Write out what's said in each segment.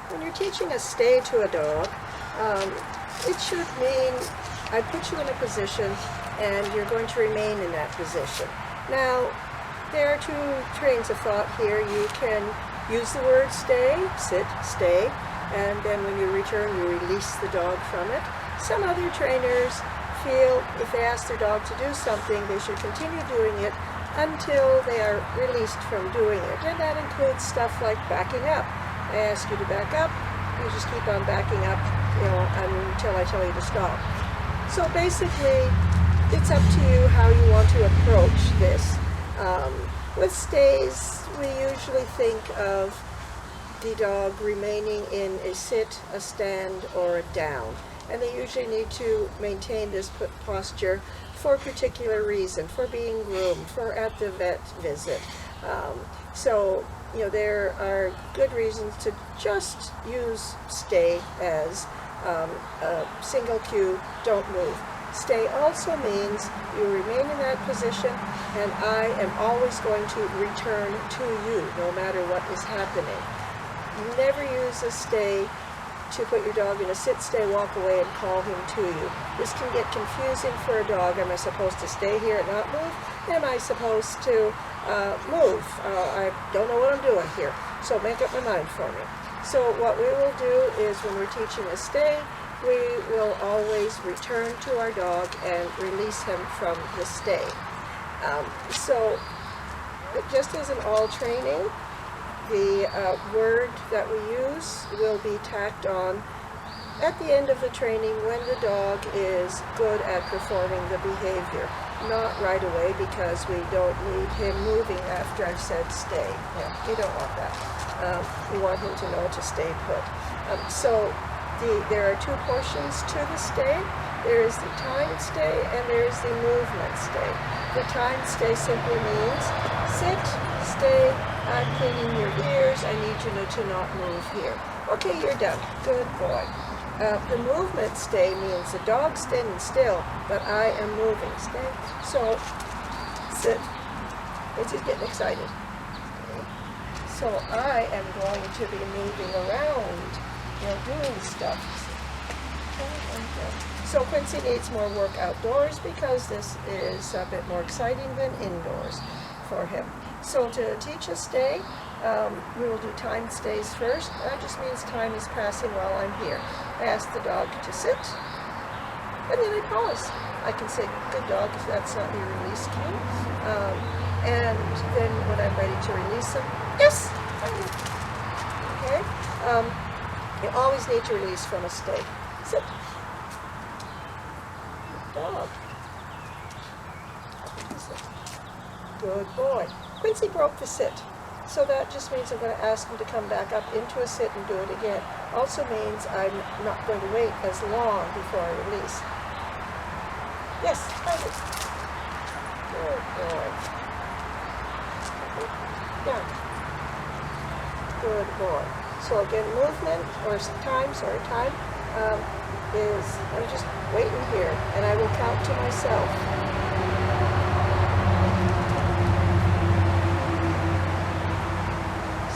When you're teaching a stay to a dog, it should mean I put you in a position and you're going to remain in that position. Now, there are two trains of thought here. You can use the word stay, sit, stay, and then when you return, you release the dog from it. Some other trainers feel if they ask their dog to do something, they should continue doing it until they are released from doing it. And that includes stuff like backing up. I ask you to back up, you just keep on backing up, until I tell you to stop. So basically, it's up to you how you want to approach this. With stays, we usually think of the dog remaining in a sit, a stand, or a down. And they usually need to maintain this posture for a particular reason, for being groomed, for at the vet visit. So there are good reasons to just use stay as a single cue, don't move. Stay also means you remain in that position and I am always going to return to you no matter what is happening. Never use a stay to put your dog in a sit, stay, walk away, and call him to you. This can get confusing for a dog. Am I supposed to stay here and not move? Am I supposed to move? I don't know what I'm doing here. So make up my mind for me. So what we will do is when we're teaching a stay, we will always return to our dog and release him from the stay. So just as in all training, the word that we use will be tacked on at the end of the training when the dog is good at performing the behavior. Not right away, because we don't need him moving after I've said stay. Yeah, we don't want that. We want him to know to stay put. There are two portions to the stay. There is the timed stay and there is the movement stay. The timed stay simply means sit, stay, I'm cleaning your ears, I need you to not move here. Okay, you're done. Good boy. The movement stay means the dog's standing still, but I am moving. Stay. So, sit. He's getting excited. Okay. So I am going to be moving around, doing stuff. So Quincy needs more work outdoors because this is a bit more exciting than indoors for him. So to teach a stay, we will do timed stays first. That just means time is passing while I'm here. I ask the dog to sit, and then I pause. I can say, good dog, if that's not your release cue. And then when I'm ready to release him, yes! Okay? You always need to release from a stay. Sit. Good dog. Good boy. Quincy broke the sit. So that just means I'm going to ask him to come back up into a sit and do it again. Also means I'm not going to wait as long before I release. Yes, find it. Good boy. Down. Good boy. So again, movement or time is, I'm just waiting here and I will count to myself.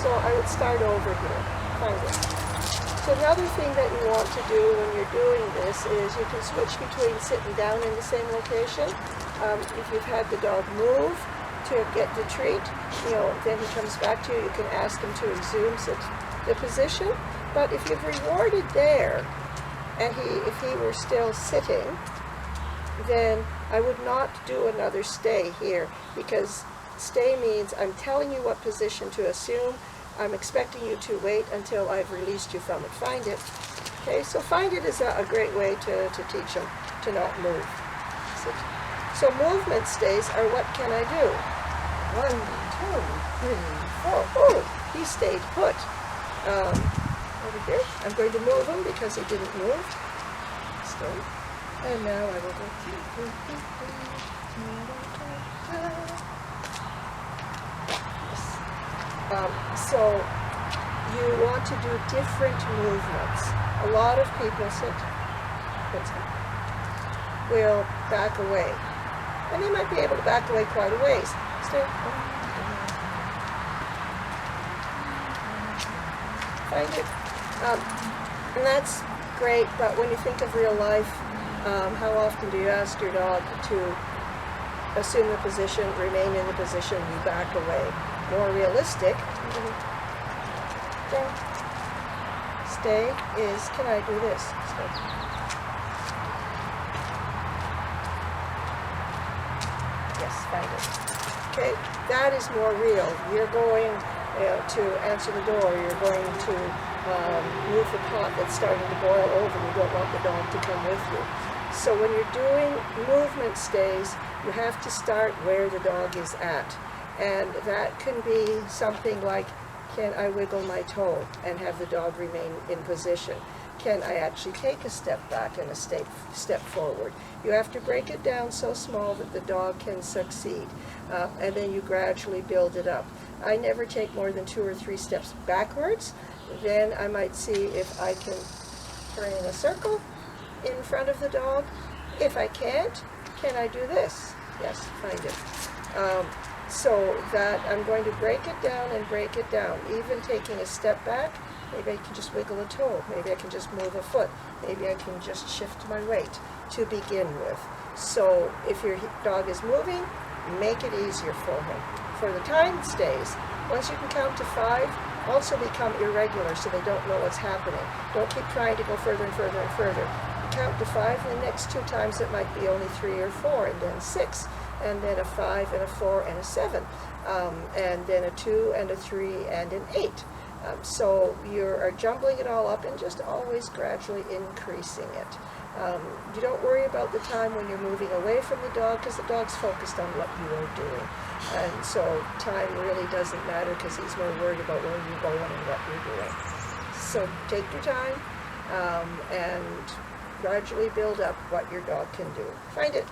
So I would start over here. Find it. So another thing that you want to do when you're doing this is you can switch between sitting down in the same location. If you've had the dog move to get the treat, then he comes back to you, you can ask him to resume the position. But if you've rewarded there, and if he were still sitting, then I would not do another stay here, because stay means I'm telling you what position to assume. I'm expecting you to wait until I've released you from it. Find it. Okay, so find it is a great way to teach him to not move. So movement stays are what can I do? 1, 2, 3, 4. Oh, he stayed put. Over here. I'm going to move him because he didn't move. Stay. And now I will go. So you want to do different movements. A lot of people will back away. And they might be able to back away quite a ways. Stay. Find it. Um, and that's great, but when you think of real life, how often do you ask your dog to assume the position, remain in the position, you back away? More realistic, stay is, can I do this? Stay. Yes, find it. Okay, that is more real. You're going to answer the door, you're going to move the pot that's starting to boil over, and you don't want the dog to come with you. So when you're doing movement stays, you have to start where the dog is at. And that can be something like, can I wiggle my toe and have the dog remain in position? Can I actually take a step back and a step forward? You have to break it down so small that the dog can succeed, and then you gradually build it up. I never take more than 2 or 3 steps backwards. Then I might see if I can turn in a circle in front of the dog. If I can't, can I do this? Yes, find it. So that I'm going to break it down and break it down. Even taking a step back, maybe I can just wiggle a toe. Maybe I can just move a foot. Maybe I can just shift my weight to begin with. So if your dog is moving, make it easier for him. For the time stays, once you can count to 5, also become irregular so they don't know what's happening. Don't keep trying to go further and further and further. Count to 5, and the next 2 times it might be only 3 or 4, and then 6, and then a 5 and a 4 and a 7, and then a 2 and a 3 and an 8. So you are jumbling it all up and just always gradually increasing it. You don't worry about the time when you're moving away from the dog, because the dog's focused on what you are doing. And so time really doesn't matter, because he's more worried about where you're going and what you're doing. So take your time and gradually build up what your dog can do. Find it.